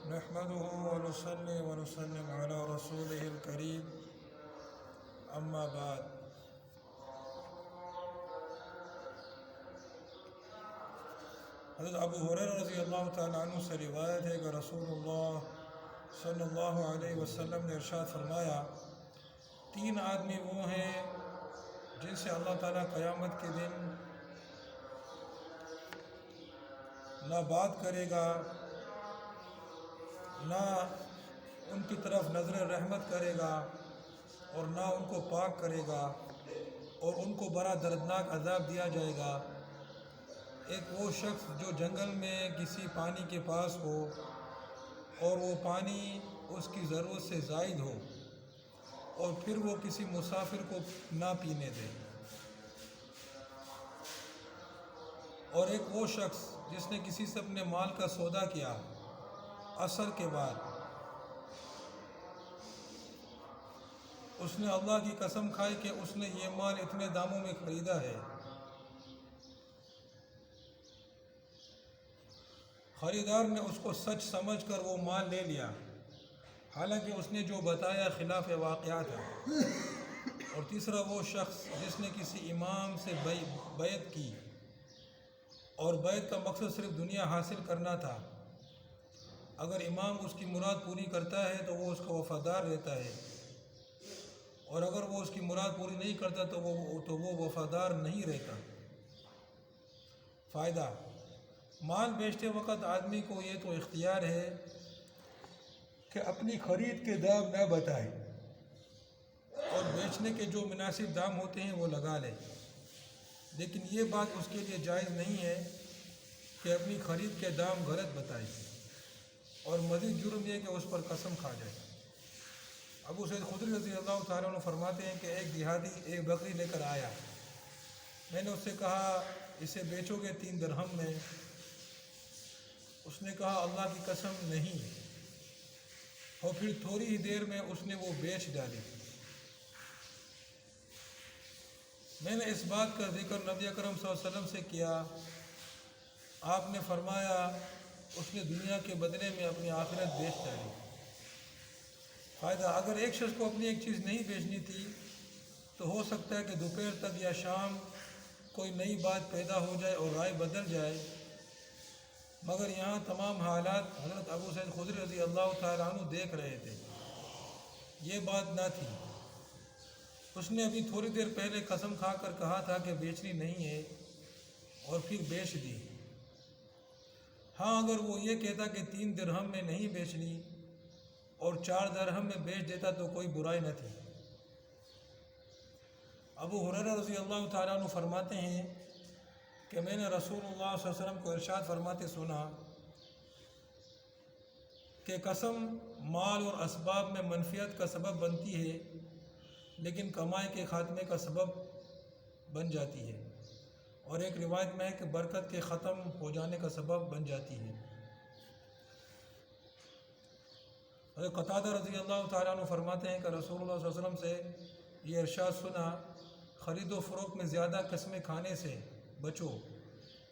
نحمده ونصلي ونسلم على رسوله الكريم اما بعد. حضرت ابو ہریرہ رضی اللہ تعالیٰ عنہ سے روایت ہے کہ رسول اللہ صلی اللہ علیہ وسلم نے ارشاد فرمایا، 3 آدمی وہ ہیں جن سے اللہ تعالیٰ قیامت کے دن نہ بات کرے گا، نہ ان کی طرف نظر رحمت کرے گا اور نہ ان کو پاک کرے گا، اور ان کو بڑا دردناک عذاب دیا جائے گا۔ ایک وہ شخص جو جنگل میں کسی پانی کے پاس ہو اور وہ پانی اس کی ضرورت سے زائد ہو اور پھر وہ کسی مسافر کو نہ پینے دے، اور ایک وہ شخص جس نے کسی سے اپنے مال کا سودا کیا عصر کے بعد، اس نے اللہ کی قسم کھائی کہ اس نے یہ مال اتنے داموں میں خریدا ہے، خریدار نے اس کو سچ سمجھ کر وہ مال لے لیا، حالانکہ اس نے جو بتایا خلاف واقعہ تھا۔ اور تیسرا وہ شخص جس نے کسی امام سے بیعت کی اور بیعت کا مقصد صرف دنیا حاصل کرنا تھا، اگر امام اس کی مراد پوری کرتا ہے تو وہ اس کا وفادار رہتا ہے، اور اگر وہ اس کی مراد پوری نہیں کرتا تو وہ وفادار نہیں رہتا۔ فائدہ: مال بیچتے وقت آدمی کو یہ تو اختیار ہے کہ اپنی خرید کے دام نہ بتائے اور بیچنے کے جو مناسب دام ہوتے ہیں وہ لگا لے، لیکن یہ بات اس کے لیے جائز نہیں ہے کہ اپنی خرید کے دام غلط بتائے، اور مزید جرم یہ کہ اس پر قسم کھا جائے۔ ابو سعید خدری رضی اللہ تعالیٰ عنہ فرماتے ہیں کہ ایک دیہاتی ایک بکری لے کر آیا، میں نے اس سے کہا اسے بیچو گے 3 درہم میں؟ اس نے کہا اللہ کی قسم نہیں، اور پھر تھوڑی ہی دیر میں اس نے وہ بیچ ڈالی۔ میں نے اس بات کا ذکر نبی اکرم صلی اللہ علیہ وسلم سے کیا، آپ نے فرمایا اس نے دنیا کے بدلے میں اپنی آخرت بیچ ڈالی۔ فائدہ: اگر ایک شخص کو اپنی ایک چیز نہیں بیچنی تھی تو ہو سکتا ہے کہ دوپہر تک یا شام کوئی نئی بات پیدا ہو جائے اور رائے بدل جائے، مگر یہاں تمام حالات حضرت ابو سعید خدری رضی اللہ تعالیٰ عنہ دیکھ رہے تھے، یہ بات نہ تھی۔ اس نے ابھی تھوڑی دیر پہلے قسم کھا کر کہا تھا کہ بیچنی نہیں ہے اور پھر بیچ دی۔ ہاں، اگر وہ یہ کہتا کہ 3 درہم میں نہیں بیچنی اور 4 درہم میں بیچ دیتا تو کوئی برائی نہ تھی۔ ابو ہریرہ رضی اللہ تعالیٰ عنہ فرماتے ہیں کہ میں نے رسول اللہ صلی اللہ علیہ وسلم کو ارشاد فرماتے سنا کہ قسم مال اور اسباب میں منفیت کا سبب بنتی ہے، لیکن کمائی کے خاتمے کا سبب بن جاتی ہے، اور ایک روایت میں ہے کہ برکت کے ختم ہو جانے کا سبب بن جاتی ہے۔ حضرت قتادہ رضی اللہ تعالیٰ عنہ فرماتے ہیں کہ رسول اللہ صلی اللہ علیہ وسلم سے یہ ارشاد سنا، خرید و فروخت میں زیادہ قسمیں کھانے سے بچو،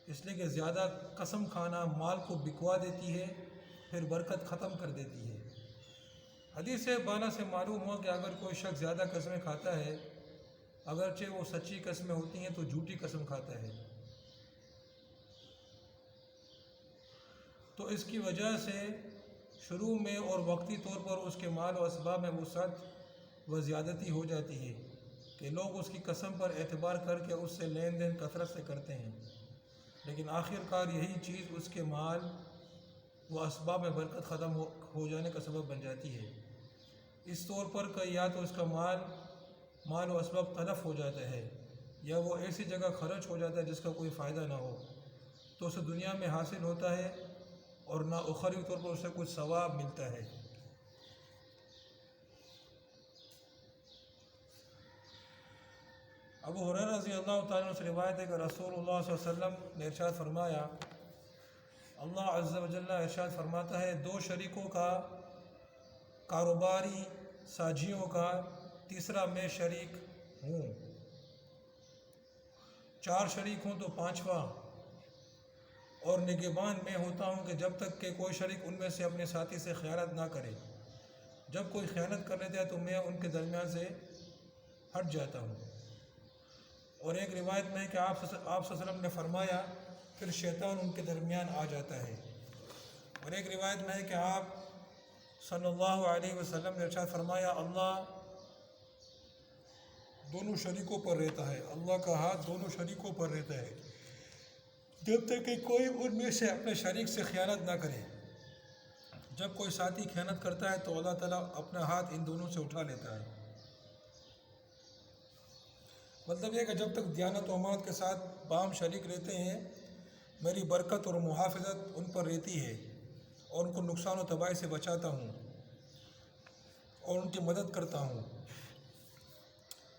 اس لیے کہ زیادہ قسم کھانا مال کو بکوا دیتی ہے، پھر برکت ختم کر دیتی ہے۔ حدیث بالا سے معلوم ہوا کہ اگر کوئی شخص زیادہ قسمیں کھاتا ہے، اگرچہ وہ سچی قسمیں ہوتی ہیں، تو جھوٹی قسم کھاتا ہے، تو اس کی وجہ سے شروع میں اور وقتی طور پر اس کے مال و اسباب میں وسعت و زیادتی ہو جاتی ہے کہ لوگ اس کی قسم پر اعتبار کر کے اس سے لین دین کثرت سے کرتے ہیں، لیکن آخر کار یہی چیز اس کے مال و اسباب میں برکت ختم ہو جانے کا سبب بن جاتی ہے، اس طور پر کہ یا تو اس کا مال و اسباب تلف ہو جاتا ہے، یا وہ ایسی جگہ خرچ ہو جاتا ہے جس کا کوئی فائدہ نہ ہو، تو اسے دنیا میں حاصل ہوتا ہے اور نہ اخروی طور پر اسے کچھ ثواب ملتا ہے۔ ابو ہریرہ رضی اللہ تعالیٰ عنہ سے روایت ہے کہ رسول اللہ صلی اللہ علیہ وسلم نے ارشاد فرمایا، اللہ عز و جل ارشاد فرماتا ہے 2 شریکوں کا کاروباری ساجھیوں کا تیسرا میں شریک ہوں، 4 شریک ہوں تو 5واں، اور نگہبان میں ہوتا ہوں کہ جب تک کہ کوئی شریک ان میں سے اپنے ساتھی سے خیانت نہ کرے، جب کوئی خیانت کر لیتا ہے تو میں ان کے درمیان سے ہٹ جاتا ہوں۔ اور ایک روایت میں ہے کہ آپ صلی اللہ علیہ وسلم نے فرمایا پھر شیطان ان کے درمیان آ جاتا ہے۔ اور ایک روایت میں ہے کہ آپ صلی اللہ علیہ وسلم نے ارشاد فرمایا اللہ دونوں شریکوں پر رہتا ہے، اللہ کا ہاتھ دونوں شریکوں پر رہتا ہے جب تک کہ کوئی ان میں سے اپنے شریک سے خیانت نہ کرے۔ جب کوئی ساتھی خیانت کرتا ہے تو اللہ تعالیٰ اپنا ہاتھ ان دونوں سے اٹھا لیتا ہے۔ مطلب یہ کہ جب تک دیانت و امانت کے ساتھ باہم شریک رہتے ہیں میری برکت اور محافظت ان پر رہتی ہے اور ان کو نقصان و تباہی سے بچاتا ہوں اور ان کی مدد کرتا ہوں۔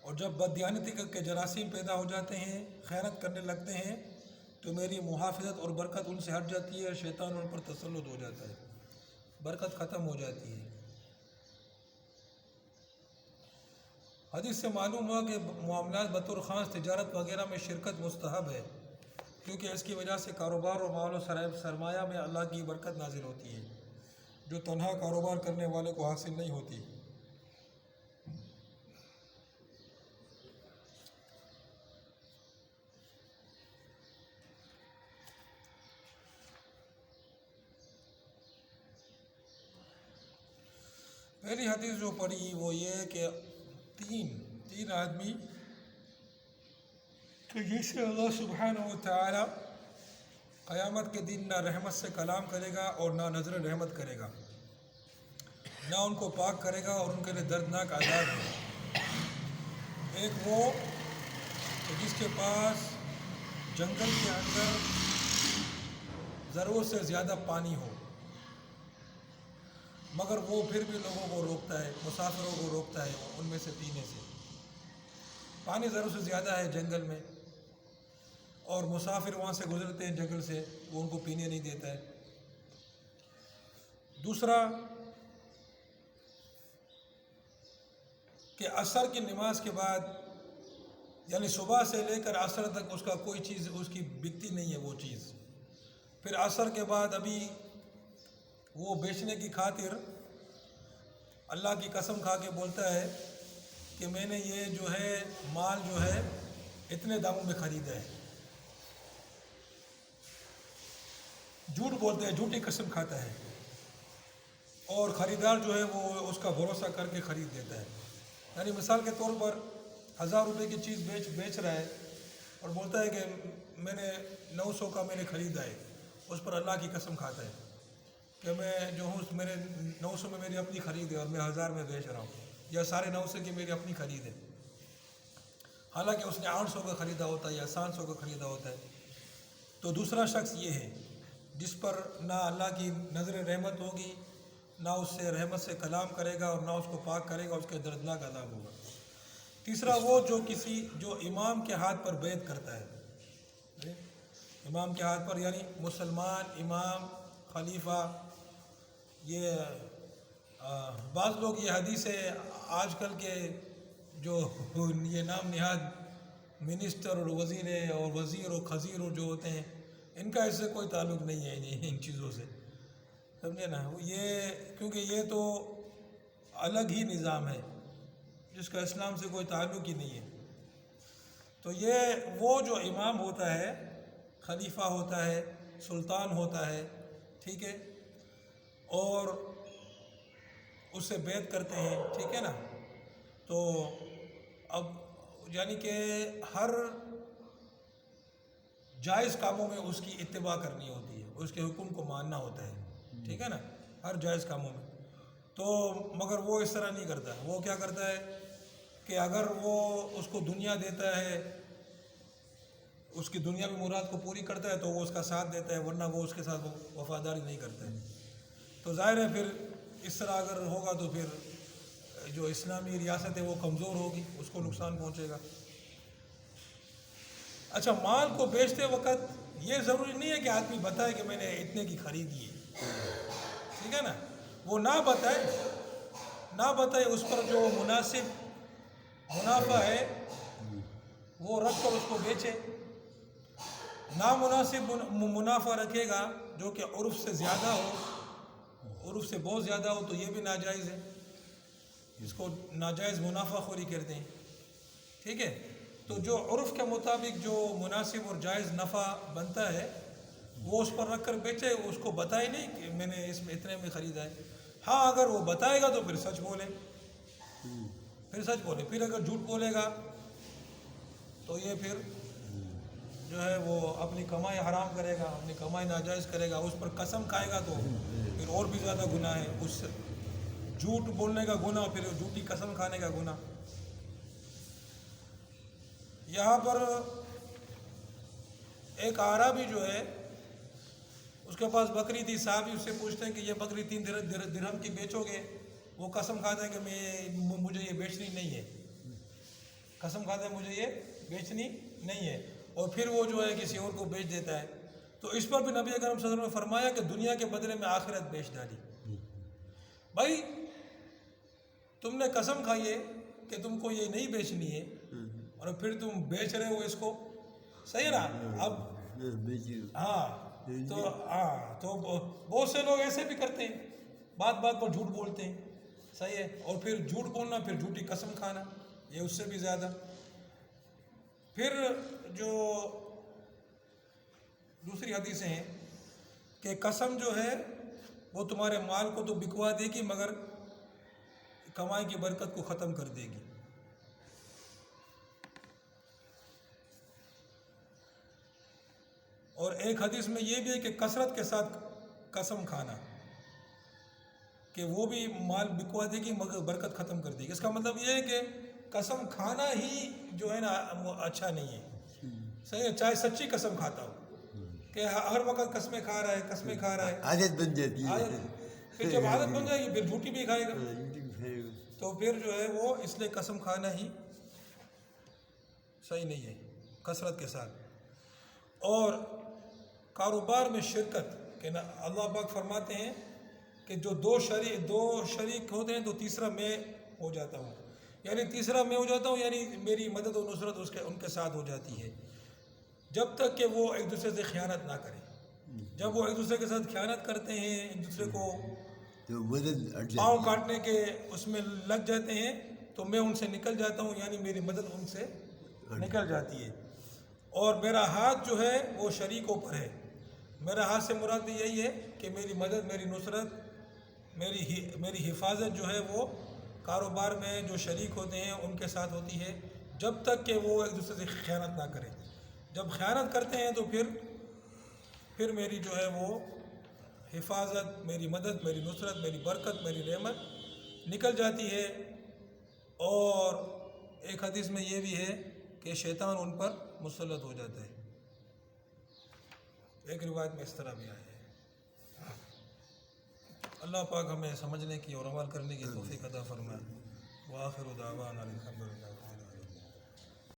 اور جب بددیانتی کے جراثیم پیدا ہو جاتے ہیں، خیانت کرنے لگتے ہیں تو میری محافظت اور برکت ان سے ہٹ جاتی ہے اور شیطان ان پر تسلط ہو جاتا ہے، برکت ختم ہو جاتی ہے۔ حدیث سے معلوم ہوا کہ معاملات بطور خاص تجارت وغیرہ میں شرکت مستحب ہے، کیونکہ اس کی وجہ سے کاروبار اور مال و سرمایہ میں اللہ کی برکت نازل ہوتی ہے جو تنہا کاروبار کرنے والے کو حاصل نہیں ہوتی۔ پہلی حدیث جو پڑھی وہ یہ کہ تین آدمی کہ جس سے اللہ سبحانہ و تعالی قیامت کے دن نہ رحمت سے کلام کرے گا اور نہ نظر رحمت کرے گا، نہ ان کو پاک کرے گا اور ان کے لیے دردناک عذاب ہے۔ ایک وہ کہ جس کے پاس جنگل کے اندر ضرورت سے زیادہ پانی ہو مگر وہ پھر بھی لوگوں کو روکتا ہے، مسافروں کو روکتا ہے ان میں سے پینے سے۔ پانی ضرورت سے زیادہ ہے جنگل میں اور مسافر وہاں سے گزرتے ہیں جنگل سے، وہ ان کو پینے نہیں دیتا ہے۔ دوسرا کہ عصر کی نماز کے بعد یعنی صبح سے لے کر عصر تک اس کا کوئی چیز اس کی بکتی نہیں ہے وہ چیز، پھر عصر کے بعد ابھی وہ بیچنے کی خاطر اللہ کی قسم کھا کے بولتا ہے کہ میں نے یہ جو ہے مال جو ہے اتنے داموں میں خریدا ہے، جھوٹ بولتا ہے، جھوٹی قسم کھاتا ہے، اور خریدار جو ہے وہ اس کا بھروسہ کر کے خرید دیتا ہے۔ یعنی مثال کے طور پر 1000 روپے کی چیز بیچ رہا ہے اور بولتا ہے کہ میں نے 900 کا میں نے خریدا ہے، اس پر اللہ کی قسم کھاتا ہے کہ میں جو ہوں میرے 900 میں میری اپنی خرید ہے اور میں 1000 میں بیچ رہا ہوں، یا 950 کی میری اپنی خرید ہے، حالانکہ اس نے 800 کا خریدا ہوتا ہے یا 700 کا خریدا ہوتا ہے۔ تو دوسرا شخص یہ ہے جس پر نہ اللہ کی نظر رحمت ہوگی، نہ اس سے رحمت سے کلام کرے گا اور نہ اس کو پاک کرے گا، اس کے دردناک عذاب ہوگا۔ تیسرا وہ جو امام کے ہاتھ پر بیعت کرتا ہے، امام کے ہاتھ پر یعنی مسلمان امام خلیفہ، یہ بعض لوگ یہ حدیث ہے آج کل کے جو یہ نام نہاد منسٹر اور وزیر اور خزیر اور جو ہوتے ہیں ان کا اس سے کوئی تعلق نہیں ہے ان چیزوں سے، سمجھے نا، یہ کیونکہ یہ تو الگ ہی نظام ہے جس کا اسلام سے کوئی تعلق ہی نہیں ہے۔ تو یہ وہ جو امام ہوتا ہے، خلیفہ ہوتا ہے، سلطان ہوتا ہے، ٹھیک ہے، اور اس سے بیعت کرتے ہیں، ٹھیک ہے نا، تو اب یعنی کہ ہر جائز کاموں میں اس کی اتباع کرنی ہوتی ہے، اس کے حکم کو ماننا ہوتا ہے، ٹھیک ہے نا، ہر جائز کاموں میں۔ تو مگر وہ اس طرح نہیں کرتا، وہ کیا کرتا ہے کہ اگر وہ اس کو دنیا دیتا ہے، اس کی دنیا میں مراد کو پوری کرتا ہے تو وہ اس کا ساتھ دیتا ہے، ورنہ وہ اس کے ساتھ وفاداری نہیں کرتا ہے۔ تو ظاہر ہے پھر اس طرح اگر ہوگا تو پھر جو اسلامی ریاست ہے وہ کمزور ہوگی، اس کو نقصان پہنچے گا۔ اچھا، مال کو بیچتے وقت یہ ضروری نہیں ہے کہ آدمی بتائے کہ میں نے اتنے کی خریدی ہے، ٹھیک ہے نا، وہ نہ بتائے، اس پر جو مناسب منافع ہے وہ رکھ کر اس کو بیچے، نامناسب منافع رکھے گا جو کہ عرف سے زیادہ ہو، عرف سے بہت زیادہ ہو، تو یہ بھی ناجائز ہے، اس کو ناجائز منافع خوری کہتے ہیں، ٹھیک ہے۔ تو جو عرف کے مطابق جو مناسب اور جائز نفع بنتا ہے وہ اس پر رکھ کر بیچے، اس کو بتائے نہیں کہ میں نے اس میں اتنے میں خریدا ہے۔ ہاں اگر وہ بتائے گا تو پھر سچ بولے، پھر سچ بولے، پھر اگر جھوٹ بولے گا تو یہ پھر جو ہے وہ اپنی کمائی حرام کرے گا، اپنی کمائی ناجائز کرے گا، اس پر قسم کھائے گا تو پھر اور بھی زیادہ گناہ ہے، اس سے جھوٹ بولنے کا گناہ، پھر جھوٹی قسم کھانے کا گناہ۔ یہاں پر ایک عربی جو ہے اس کے پاس بکری تھی، صحابی اس سے پوچھتے ہیں کہ یہ بکری 3 درہم کی بیچو گے؟ وہ قسم کھاتا ہے کہ مجھے یہ بیچنی نہیں ہے، قسم کھاتا ہے مجھے یہ بیچنی نہیں ہے، اور پھر وہ جو ہے کسی اور کو بیچ دیتا ہے۔ تو اس پر بھی نبی اکرم صلی اللہ علیہ وسلم نے فرمایا کہ دنیا کے بدلے میں آخرت بیچ ڈالی۔ بھائی تم نے قسم کھائی ہے کہ تم کو یہ نہیں بیچنی ہے اور پھر تم بیچ رہے ہو اس کو، صحیح نا؟ اب تو بہت سے لوگ ایسے بھی کرتے ہیں، بات بات پر جھوٹ بولتے ہیں، صحیح ہے، اور پھر جھوٹ بولنا، پھر جھوٹی قسم کھانا، یہ اس سے بھی زیادہ۔ پھر جو دوسری حدیثیں ہیں کہ قسم جو ہے وہ تمہارے مال کو تو بکوا دے گی مگر کمائی کی برکت کو ختم کر دے گی۔ اور ایک حدیث میں یہ بھی ہے کہ کثرت کے ساتھ قسم کھانا کہ وہ بھی مال بکوا دے گی مگر برکت ختم کر دے گی۔ اس کا مطلب یہ ہے کہ قسم کھانا ہی جو ہے نا اچھا نہیں ہے، صحیح ہے، چاہے سچی قسم کھاتا ہو کہ ہر وقت قسمیں کھا رہا ہے، قسمیں کھا رہا ہے، عادت بن جاتی ہے، پھر جب عادت بن جائے گی پھر جھوٹی بھی کھائے گا، تو پھر جو ہے وہ اس لیے قسم کھانا ہی صحیح نہیں ہے کثرت کے ساتھ۔ اور کاروبار میں شرکت کہ اللہ پاک فرماتے ہیں کہ جو دو شریک ہوتے ہیں تو تیسرا میں ہو جاتا ہوں، یعنی تیسرا میں ہو جاتا ہوں، یعنی میری مدد و نصرت ان کے ساتھ ہو جاتی ہے جب تک کہ وہ ایک دوسرے سے خیانت نہ کریں۔ جب وہ ایک دوسرے کے ساتھ خیانت کرتے ہیں، ایک دوسرے کو تو مدد ہٹ پاؤں جاتی ہے۔ کاٹنے کے اس میں لگ جاتے ہیں تو میں ان سے نکل جاتا ہوں، یعنی میری مدد ان سے نکل جاتی ہے۔ اور میرا ہاتھ جو ہے وہ شریکوں پر ہے، میرا ہاتھ سے مراد بھی یہی ہے کہ میری مدد، میری نصرت، میری حفاظت جو ہے وہ کاروبار میں جو شریک ہوتے ہیں ان کے ساتھ ہوتی ہے جب تک کہ وہ ایک دوسرے سے خیانت نہ کریں۔ جب خیانت کرتے ہیں تو پھر میری جو ہے وہ حفاظت، میری مدد، میری نصرت، میری برکت، میری نعمت نکل جاتی ہے۔ اور ایک حدیث میں یہ بھی ہے کہ شیطان ان پر مسلط ہو جاتا ہے، ایک روایت میں اس طرح بھی آیا ہے۔ اللہ پاک ہمیں سمجھنے کی اور عمل کرنے کی توفیق عطا فرمائے۔ وآخر دعوانا الحمدللہ۔